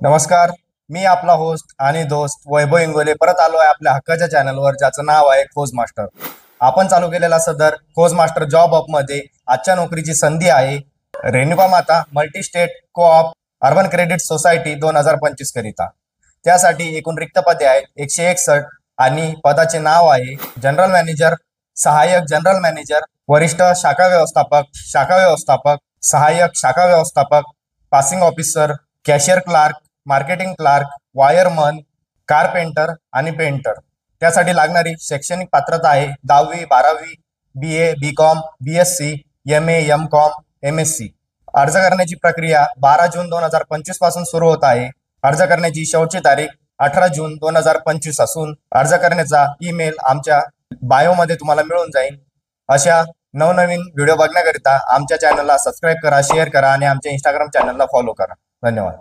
नमस्कार. मी आपला होस्ट आणि दोस्त वैभव इंगोले परत आलो आहे आपल्या हक्काच्या चॅनलवर, ज्याचं नाव आहे खोज मास्टर. आपण चालू केलेला सदर खोज मास्टर जॉब मध्ये आजच्या नोकरीची संधी आहे Renuka Mata multi state coop urban credit society 2025 करिता. त्यासाठी एकूण रिक्त पदे आहेत 161 आणि पदाचे नाव आहे जनरल मॅनेजर, सहाय्यक जनरल मॅनेजर, वरिष्ठ शाखा व्यवस्थापक, सहाय्यक शाखा व्यवस्थापक, passing officer, cashier clerk, marketing clerk, wireman, carpenter आणि पेंटर. त्यासाठी लागणारी शैक्षणिक पात्रता आहे 10वी 12वी, BA, BCom, BSc, MA, MCom, MSc. अर्ज करण्याची प्रक्रिया 12 जून 2025 पासून सुरू होत आहे. अर्ज करण्याची शेवटची तारीख 18 जून 2025 असून अर्ज करण्याचा ईमेल आमच्या बायोमध्ये तुम्हाला मिळून जाईल. अशा नवनवीन व्हिडिओ बघण्याकरिता आमच्या चॅनलला सबस्क्राईब करा, शेअर करा आणि आमच्या इंस्टाग्राम चॅनलला फॉलो करा. धन्यवाद.